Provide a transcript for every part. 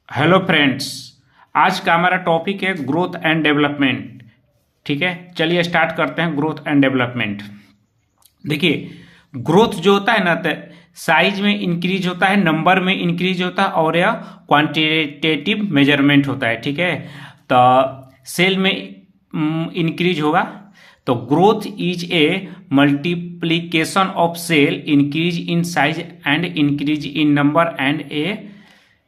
Hello friends. आज का हमारा टॉपिक है ग्रोथ एंड डेवलपमेंट। ठीक है, चलिए स्टार्ट करते हैं ग्रोथ एंड डेवलपमेंट। देखिए, ग्रोथ जो होता है ना, तो साइज में इंक्रीज होता है, नंबर में इंक्रीज होता है और यह क्वांटिटेटिव मेजरमेंट होता है। ठीक है, तो सेल में इंक्रीज होगा। तो growth is a multiplication of cell, increase in size and increase in number and a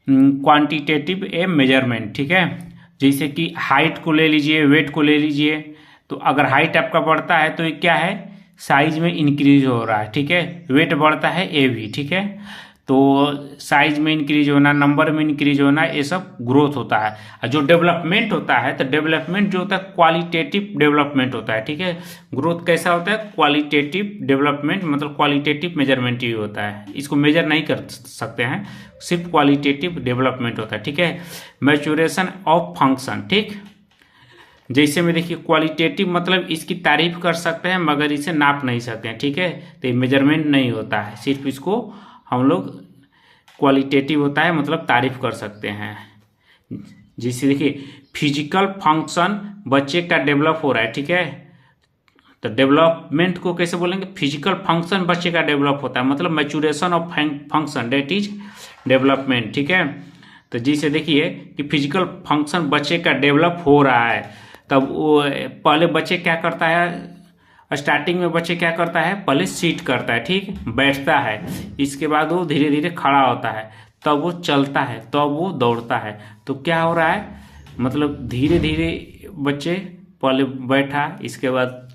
quantitative a measurement. ठीक है, जैसे कि हाइट को ले लीजिए, वेट को ले लीजिए। तो अगर हाइट आपका बढ़ता है तो ये क्या है, साइज में इंक्रीज हो रहा है। ठीक है, वेट बढ़ता है ए भी। ठीक है, तो साइज में इंक्रीज होना, नंबर में इंक्रीज होना, ये सब ग्रोथ होता है। और जो डेवलपमेंट होता है, तो डेवलपमेंट जो होता है क्वालिटेटिव डेवलपमेंट होता है। ठीक है, ग्रोथ कैसा होता है, क्वालिटेटिव डेवलपमेंट, मतलब क्वालिटेटिव मेजरमेंट ही होता है। इसको मेजर नहीं कर सकते हैं, सिर्फ क्वालिटेटिव डेवलपमेंट होता है। ठीक है, मैच्योरेशन ऑफ फंक्शन। ठीक, जैसे में देखिए क्वालिटेटिव मतलब इसकी तारीफ कर सकते हैं मगर इसे नाप नहीं सकते हैं। ठीक है, तो ये मेजरमेंट नहीं होता है, सिर्फ इसको हम लोग क्वालिटेटिव होता है, मतलब तारीफ कर सकते हैं। जैसे देखिए फिजिकल फंक्शन बच्चे का डेवलप हो रहा है। ठीक है, तो डेवलपमेंट को कैसे बोलेंगे, फिजिकल फंक्शन बच्चे का डेवलप होता है, मतलब maturation of function that is development. ठीक है, तो जैसे देखिए कि फिजिकल फंक्शन बच्चे का डेवलप हो रहा है, तब वो पहले बच्चे क्या करता है, स्टार्टिंग में बच्चे क्या करता है, पहले सीट करता है, ठीक, बैठता है, इसके बाद वो धीरे धीरे खड़ा होता है, तब वो चलता है, तब वो दौड़ता है। तो क्या हो रहा है, मतलब धीरे धीरे बच्चे पहले बैठा, इसके बाद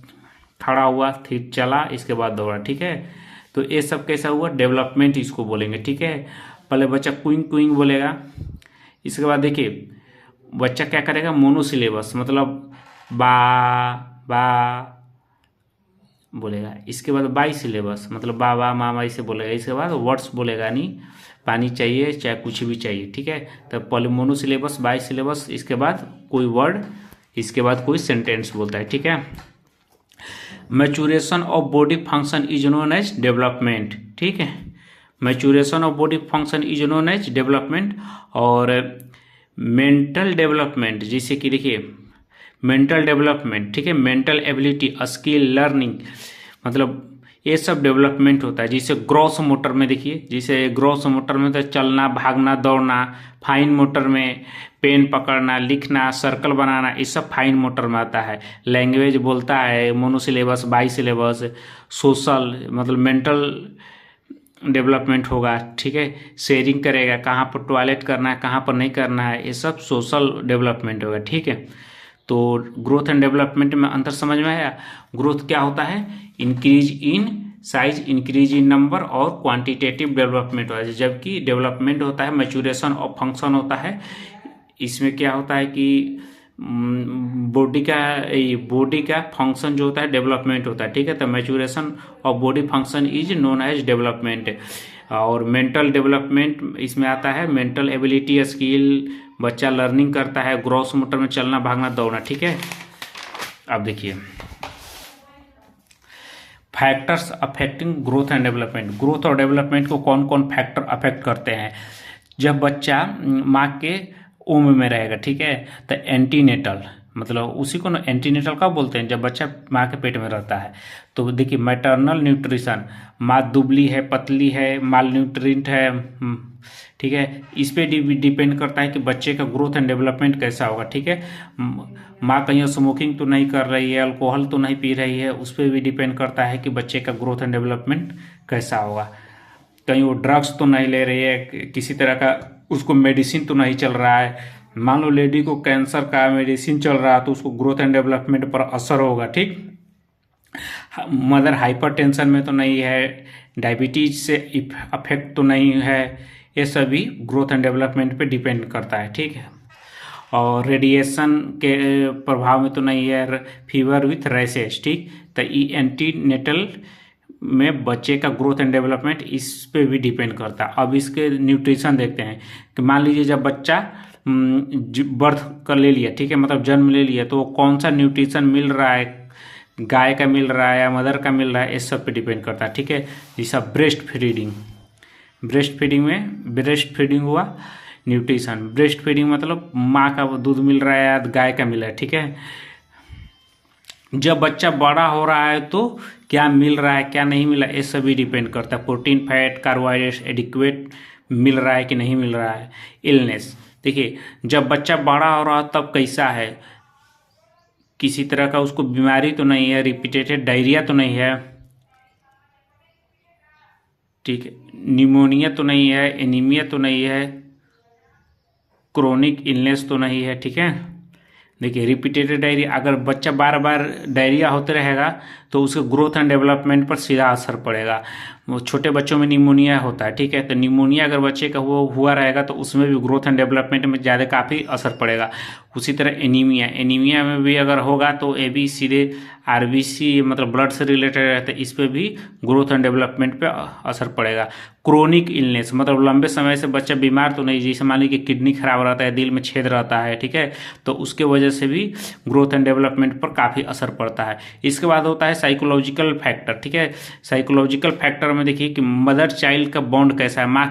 खड़ा हुआ, फिर चला, इसके बाद दौड़ा। ठीक है, तो ये सब कैसा हुआ, डेवलपमेंट इसको बोलेंगे। ठीक है, पहले बच्चा क्विंग क्विंग बोलेगा, इसके बाद देखिए बच्चा क्या करेगा, मोनोसिलेबस मतलब बा बा बोलेगा, इसके बाद बाई सिलेबस मतलब बाबा मामा इसे बोलेगा, इसके बाद वर्ड्स बोलेगा, नहीं पानी चाहिए चाहे कुछ भी चाहिए। ठीक है, तो पहले मोनो सिलेबस, बाई सिलेबस, इसके बाद कोई वर्ड, इसके बाद कोई सेंटेंस बोलता है। ठीक है, maturation of body function is known as development. ठीक है, maturation of body function is known as development. और मेंटल डेवलपमेंट, जैसे कि देखिए मेंटल डेवलपमेंट, ठीक है, मेंटल एबिलिटी, स्किल, लर्निंग, मतलब ये सब डेवलपमेंट होता है। जैसे ग्रॉस मोटर में देखिए, जैसे ग्रॉस मोटर में तो चलना, भागना, दौड़ना, फाइन मोटर में पेन पकड़ना, लिखना, सर्कल बनाना, ये सब फाइन मोटर में आता है। लैंग्वेज बोलता है, मोनोसिलेबस, बाई सिलेबस, सोशल मतलब मेंटल डेवलपमेंट होगा। ठीक है, शेयरिंग करेगा, कहाँ पर टॉयलेट करना है, कहाँ पर नहीं करना है, ये सब सोशल डेवलपमेंट होगा। ठीक है, तो ग्रोथ एंड डेवलपमेंट में अंतर समझ में आया। ग्रोथ क्या होता है, increase in size, increase in number, और क्वांटिटेटिव डेवलपमेंट होता है। जबकि डेवलपमेंट होता है मैच्योरेशन ऑफ फंक्शन होता है। इसमें क्या होता है कि बॉडी का फंक्शन जो होता है डेवलपमेंट होता है। ठीक है, तो maturation of body function is known as development. और मेंटल डेवलपमेंट इसमें आता है, मेंटल एबिलिटी, स्किल, बच्चा लर्निंग करता है, ग्रॉस मोटर में चलना, भागना, दौड़ना। ठीक है, अब देखिए factors affecting growth and development. Growth और डेवलपमेंट को कौन कौन फैक्टर अफेक्ट करते हैं। जब बच्चा माँ के ओम में रहेगा, ठीक है, तो एंटीनेटल मतलब उसी को ना एंटीनेटल कब बोलते हैं, जब बच्चा माँ के पेट में रहता है। तो देखिए मैटरनल न्यूट्रिशन, माँ दुबली है, पतली है, माल न्यूट्रिएंट है, ठीक है, इस पे डिपेंड करता है कि बच्चे का ग्रोथ एंड डेवलपमेंट कैसा होगा। ठीक है, माँ कहीं स्मोकिंग तो नहीं कर रही है, अल्कोहल तो नहीं पी रही है, उस पर भी डिपेंड करता है कि बच्चे का ग्रोथ एंड डेवलपमेंट कैसा होगा। कहीं वो ड्रग्स तो नहीं ले रही है, किसी तरह का उसको मेडिसिन तो नहीं चल रहा है। मान लो लेडी को कैंसर का मेडिसिन चल रहा है तो उसको ग्रोथ एंड डेवलपमेंट पर असर होगा। ठीक, मदर हाइपरटेंशन में तो नहीं है, डायबिटीज से अफेक्ट तो नहीं है, ये सभी ग्रोथ एंड डेवलपमेंट पे डिपेंड करता है। ठीक है, और रेडिएशन के प्रभाव में तो नहीं है, फीवर विथ रैशेस। ठीक, तो ई एंटीनेटल में बच्चे का ग्रोथ एंड डेवलपमेंट इस पे भी डिपेंड करता है। अब इसके न्यूट्रिशन देखते हैं कि मान लीजिए जब बच्चा बर्थ कर ले लिया, ठीक है, मतलब जन्म ले लिया, तो कौन सा न्यूट्रिशन मिल रहा है, गाय का मिल रहा है या मदर का मिल रहा है, इस सब पे डिपेंड करता है। ठीक है, जैसा ब्रेस्ट फीडिंग, ब्रेस्ट फीडिंग में ब्रेस्ट फीडिंग हुआ न्यूट्रिशन, ब्रेस्ट फीडिंग मतलब माँ का दूध मिल रहा है या गाय का मिल रहा है, ठीक है। जब बच्चा बड़ा हो रहा है तो क्या मिल रहा है क्या नहीं मिल रहा है, ये सभी डिपेंड करता है। प्रोटीन, फैट, कार्बोहाइड्रेट्स एडिक्वेट मिल रहा है कि नहीं मिल रहा है। इलनेस, देखिए जब बच्चा बड़ा हो रहा है तब कैसा है, किसी तरह का उसको बीमारी तो नहीं है, रिपीटेटेड डायरिया तो नहीं है, ठीक है, निमोनिया तो नहीं है, एनीमिया तो नहीं है, क्रोनिक इलनेस तो नहीं है, ठीक है। देखिए रिपीटेटेड डायरिया, अगर बच्चा बार बार डायरिया होते रहेगा तो उसके ग्रोथ एंड डेवलपमेंट पर सीधा असर पड़ेगा। वो छोटे बच्चों में निमोनिया होता है, ठीक है, तो निमोनिया अगर बच्चे का हुआ रहेगा तो उसमें भी ग्रोथ एंड डेवलपमेंट में ज़्यादा काफ़ी असर पड़ेगा। उसी तरह एनीमिया, एनीमिया में भी अगर होगा तो ये भी सीधे आरबीसी मतलब ब्लड से रिलेटेड रहता है, इस पर भी ग्रोथ एंड डेवलपमेंट पे असर पड़ेगा। क्रोनिक इलनेस मतलब लंबे समय से बच्चा बीमार तो नहीं, जैसे मान लीजिए कि किडनी खराब रहता है, दिल में छेद रहता है, ठीक है, तो उसके वजह से भी ग्रोथ एंड डेवलपमेंट पर काफ़ी असर पड़ता है। इसके बाद होता है साइकोलॉजिकल फैक्टर, ठीक है। साइकोलॉजिकल फैक्टर में देखिए कि मदर चाइल्ड का बॉन्ड कैसा है, माँ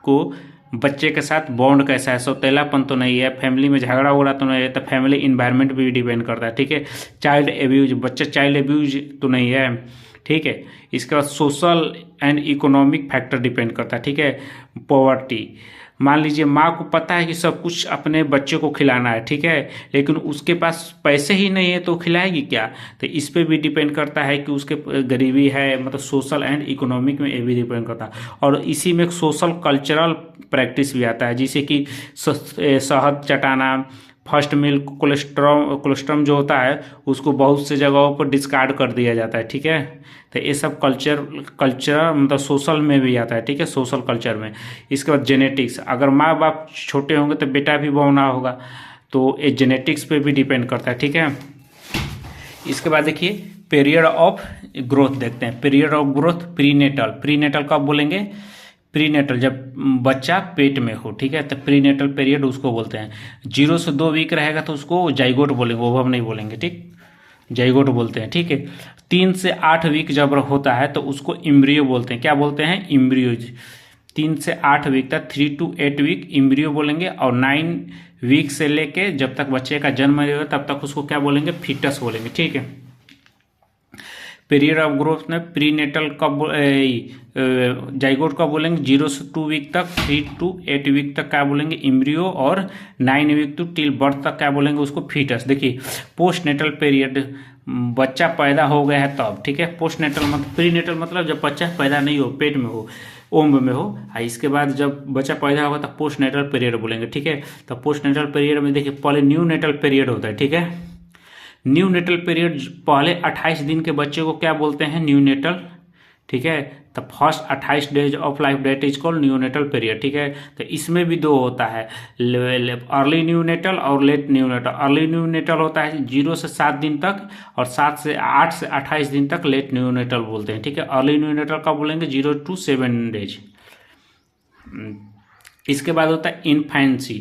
को बच्चे के साथ बॉन्ड कैसा है, सौतेलापन तो नहीं है, फैमिली में झगड़ा उगड़ा तो नहीं है, तो फैमिली इन्वायरमेंट भी डिपेंड करता है, ठीक है। चाइल्ड एब्यूज, बच्चा चाइल्ड एब्यूज तो नहीं है, ठीक है। इसके बाद social and economic factor depend करता है, ठीक है। पॉवर्टी, मान लीजिए माँ को पता है कि सब कुछ अपने बच्चे को खिलाना है, ठीक है, लेकिन उसके पास पैसे ही नहीं है तो खिलाएगी क्या, तो इस पे भी डिपेंड करता है कि उसके गरीबी है, मतलब सोशल एंड इकोनॉमिक में ये भी डिपेंड करता है। और इसी में एक सोशल कल्चरल प्रैक्टिस भी आता है, जैसे कि शहद चटाना, फर्स्ट मिल्क, कोलेस्ट्रम जो होता है उसको बहुत से जगहों पर डिस्कार्ड कर दिया जाता है, ठीक है। तो ये सब कल्चर मतलब सोशल में भी आता है, ठीक है, सोशल कल्चर में। इसके बाद जेनेटिक्स, अगर माँ बाप छोटे होंगे तो बेटा भी बौना होगा, तो ये जेनेटिक्स पे भी डिपेंड करता है, ठीक है। इसके बाद देखिए पीरियड ऑफ ग्रोथ देखते हैं। Period of growth, prenatal, prenatal कब बोलेंगे, प्रीनेटल जब बच्चा पेट में हो, ठीक है, तो प्रीनेटल पीरियड उसको बोलते हैं। 0 से 2 वीक रहेगा तो उसको जाइगोट बोलेंगे, ओवम नहीं बोलेंगे, ठीक, जाइगोट बोलते हैं, ठीक है। 3 से 8 वीक जब होता है तो उसको इम्ब्रियो बोलते हैं, क्या बोलते हैं, इम्ब्रियोज। 3 से 8 वीक तक, 3 to 8 वीक इम्ब्रियो बोलेंगे, और 9 वीक से लेके जब तक बच्चे का जन्म नहीं होगा तब तक उसको क्या बोलेंगे, फीटस बोलेंगे, ठीक है। पीरियड ऑफ ग्रोथ में प्रीनेटल कब, जाइगोट कब बोलेंगे, 0 से 2 वीक तक, 3 to 8 वीक तक क्या बोलेंगे, इम्ब्रियो, और 9 वीक टू टिल बर्थ तक क्या बोलेंगे उसको, फीटस। देखिए पोस्ट नेटल पीरियड, बच्चा पैदा हो गया है तब, ठीक है। पोस्ट नेटल मतलब, प्रीनेटल मतलब जब बच्चा पैदा नहीं हो, पेट में हो, ओम्ब में हो, इसके बाद जब बच्चा पैदा होगा तब पोस्ट नेटल पीरियड बोलेंगे, ठीक है। तो पोस्ट नेटल पीरियड में देखिए पहले न्यू नेटल पीरियड होता है, ठीक है। न्यू नेटल पीरियड पहले 28 दिन के बच्चे को क्या बोलते हैं, न्यू नेटल, ठीक है। तो first 28 days of life that is called neonatal period, ठीक है। तो इसमें भी 2 होता है, अर्ली न्यू नेटल और late neonatal. Early neonatal होता है 0 से 7 दिन तक, और 8 से 28 दिन तक लेट न्यू नेटल बोलते हैं, ठीक है। अर्ली न्यू नेटल का बोलेंगे 0 to 7 डेज। इसके बाद होता है इन्फेंसी,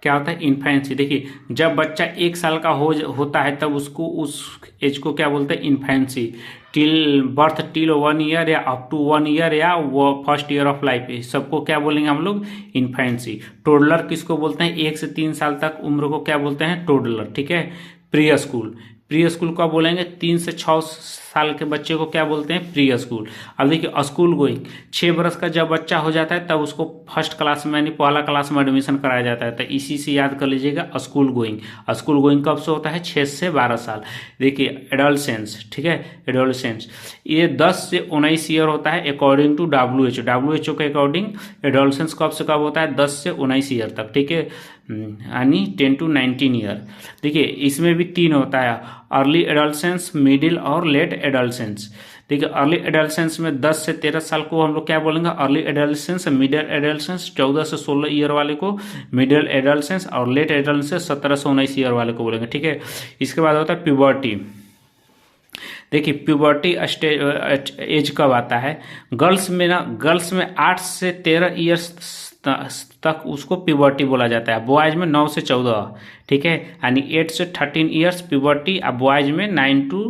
क्या होता है, इन्फेंसी। देखिए जब बच्चा 1 साल का होता है तब उसको, उस एज को क्या बोलते हैं, infancy. Till birth, till 1 year या अप टू 1 ईयर या वो फर्स्ट ईयर ऑफ लाइफ, सबको क्या बोलेंगे हम लोग, इन्फेंसी। टोडलर किसको बोलते हैं, 1 से 3 साल तक उम्र को क्या बोलते हैं, टोडलर, ठीक है। प्री स्कूल, प्री स्कूल का बोलेंगे 3 से 6 साल के बच्चे को क्या बोलते हैं, प्री स्कूल। अब देखिए स्कूल गोइंग, 6 बरस का जब बच्चा हो जाता है तब उसको फर्स्ट क्लास में यानी पहला क्लास में एडमिशन कराया जाता है, तो इसी से याद कर लीजिएगा स्कूल गोइंग। स्कूल गोइंग कब से होता है, 6 से 12 साल। देखिए एडोलसेंस, ठीक है, एडोलसेंस ये 10 से 19 ईयर होता है अकॉर्डिंग टू WHO के अकॉर्डिंग। एडोलसेंस कब से कब होता है, 10 से 19 ईयर तक, ठीक है, यानी 10 to 19 ईयर। देखिए इसमें भी 3 होता है, अर्ली एडोलसेंस, मिडिल और लेट एडोलसेंस। देखिए अर्ली एडोलसेंस में 10 से 13 साल को हम लोग क्या बोलेंगे, अर्ली एडोलसेंस। मिडिल एडोलसेंस 14 से 16 ईयर वाले को मिडिल एडोलसेंस, और लेट एडोलसेंस 17 से 19 ईयर वाले को बोलेंगे, ठीक है। इसके बाद होता है प्यूबर्टी। देखिए प्यूबर्टी स्टेज एज कब आता है, गर्ल्स में 8 से 13 ईयर्स तक उसको प्यूबर्टी बोला जाता है, बॉयज में 9 से 14, ठीक है, यानी 8 से 13 ईयर्स प्यूबर्टी, अब बॉयज में 9 to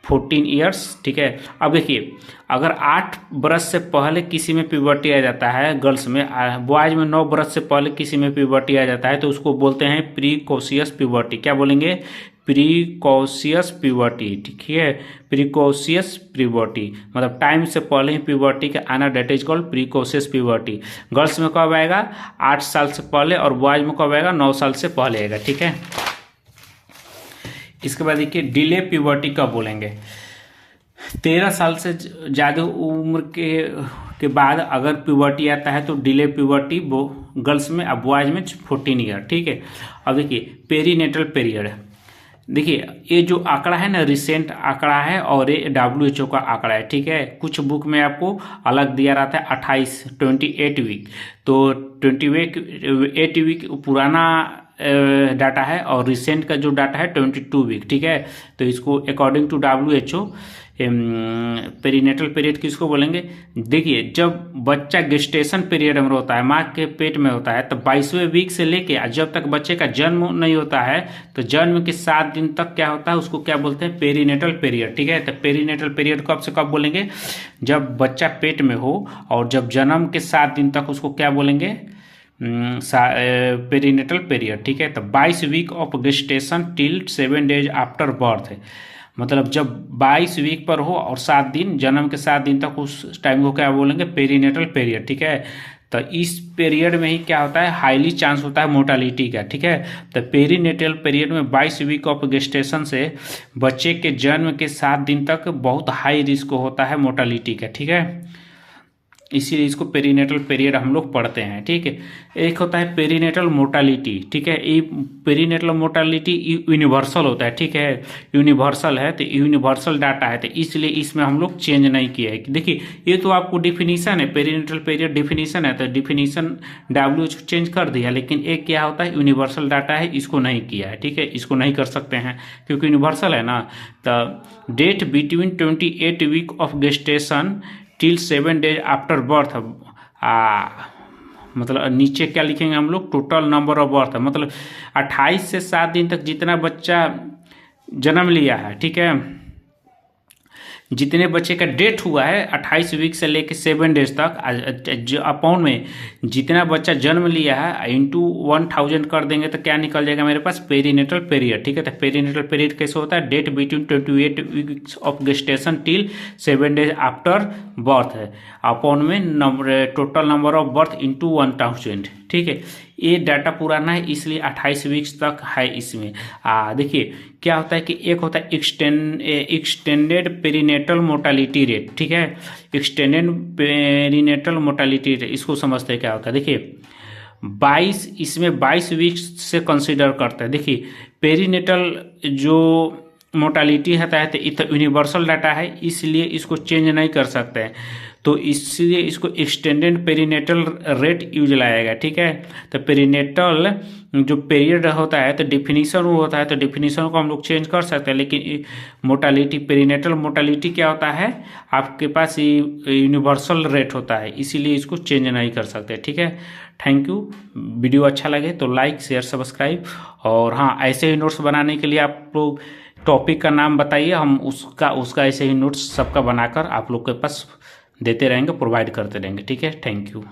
14 ईयर्स, ठीक है। अब देखिए, अगर 8 बरस से पहले किसी में प्यूबर्टी आ जाता है गर्ल्स में, बॉयज में 9 बरस से पहले किसी में प्यूबर्टी आ जाता है तो उसको बोलते हैं प्रीकोशियस प्यूबर्टी। क्या बोलेंगे? प्रीकोशियस प्यूबर्टी, ठीक है। प्रीकोशियस प्यूबर्टी मतलब टाइम से पहले ही प्यूबर्टी का आना, that is called precocious puberty. Girls में कब आएगा? 8 साल से पहले, और बॉयज में कब आएगा? 9 साल से पहले आएगा, ठीक है। इसके बाद देखिए डिले प्यूबर्टी कब बोलेंगे? 13 साल से ज़्यादा उम्र के बाद अगर प्यूबर्टी आता है तो डिले प्यूबर्टी वो गर्ल्स में, अब बॉयज में 14 ईयर, ठीक है। अब देखिए पेरीनेटल पीरियड, देखिए ये जो आंकड़ा है ना रिसेंट आंकड़ा है और ये WHO का आंकड़ा है, ठीक है। कुछ बुक में आपको अलग दिया रहता है 28 वीक, तो 28 वीक पुराना डाटा है और रिसेंट का जो डाटा है 22 वीक, ठीक है। तो इसको according to WHO perinatal period किसको बोलेंगे? देखिए जब बच्चा गेस्टेशन पीरियड में होता है, माँ के पेट में होता है, तो 22वें वीक से लेके जब तक बच्चे का जन्म नहीं होता है तो जन्म के 7 दिन तक क्या होता है उसको क्या बोलते हैं? पेरीनेटल पीरियड, ठीक है। तो पेरीनेटल पीरियड कब से कब बोलेंगे? जब बच्चा पेट में हो और जब जन्म के 7 दिन तक उसको क्या बोलेंगे? पेरीनेटल पीरियड, ठीक है। तो 22 week of gestation till 7 days after birth है, मतलब जब 22 वीक पर हो और 7 दिन, जन्म के 7 दिन तक, उस टाइम को क्या बोलेंगे? पेरीनेटल पीरियड, ठीक है। तो इस पीरियड में ही क्या होता है? हाईली चांस होता है मोर्टालिटी का, ठीक है। तो पेरीनेटल पीरियड में 22 वीक ऑफ गेस्टेशन से बच्चे के जन्म के 7 दिन तक बहुत हाई रिस्क होता है मोर्टालिटी का, ठीक है। इसीलिए इसको पेरीनेटल पीरियड हम लोग पढ़ते हैं, ठीक है। एक होता है पेरीनेटल मोर्टालिटी, ठीक है। ये पेरीनेटल मोर्टालिटी यूनिवर्सल होता है, ठीक है। यूनिवर्सल है तो यूनिवर्सल डाटा है, तो इसलिए इसमें हम लोग चेंज नहीं किया है। देखिए ये तो आपको डिफिनीशन है, पेरीनेटल पीरियड डिफिनीशन है, तो डिफिनीशन WHO चेंज कर दिया, लेकिन एक क्या होता है? यूनिवर्सल डाटा है, इसको नहीं किया है, ठीक है। इसको नहीं कर सकते हैं क्योंकि यूनिवर्सल है ना। तो that between 28 week of gestation till 7 days after birth, मतलब नीचे क्या लिखेंगे हम लोग? टोटल नंबर ऑफ बर्थ, मतलब 28 से 7 दिन तक जितना बच्चा जन्म लिया है, ठीक है, जितने बच्चे का डेथ हुआ है 28 वीक से लेके 7 डेज तक, अपॉन में जितना बच्चा जन्म लिया है इंटू 1000 कर देंगे तो क्या निकल जाएगा मेरे पास? पेरीनेटल पीरियड, ठीक है। तो पेरीनेटल पीरियड कैसे होता है? That between 28 weeks of gestation till 7 days after birth है, अपॉन में total number of birth into 1000, ठीक है। ये डाटा पुराना है इसलिए 28 वीक्स तक है इसमें। देखिए क्या होता है कि एक होता है एक्सटेंडेड पेरीनेटल मोर्टालिटी रेट, ठीक है। एक्सटेंडेड पेरीनेटल मोर्टालिटी रेट, इसको समझते हैं क्या होता है। देखिए 22, इसमें 22 वीक्स से कंसिडर करते हैं। देखिए पेरीनेटल जो मोर्टालिटी होता है तो यूनिवर्सल डाटा है, इसलिए इसको चेंज नहीं कर सकते हैं, तो इसलिए इसको एक्सटेंडेड पेरीनेटल रेट यूज लाएगा, ठीक है। तो पेरीनेटल जो पीरियड होता है तो डिफिनीशन वो होता है, तो डिफिनीशन को हम लोग चेंज कर सकते हैं, लेकिन मोर्टालिटी, पेरीनेटल मोर्टालिटी क्या होता है? आपके पास यूनिवर्सल रेट होता है, इसीलिए इसको चेंज नहीं कर सकते, ठीक है। Thank you. वीडियो अच्छा लगे तो लाइक शेयर सब्सक्राइब, और हाँ ऐसे ही नोट्स बनाने के लिए आप लोग टॉपिक का नाम बताइए, हम उसका ऐसे ही नोट्स सबका बनाकर आप लोग के पास देते रहेंगे, प्रोवाइड करते रहेंगे, ठीक है। Thank you.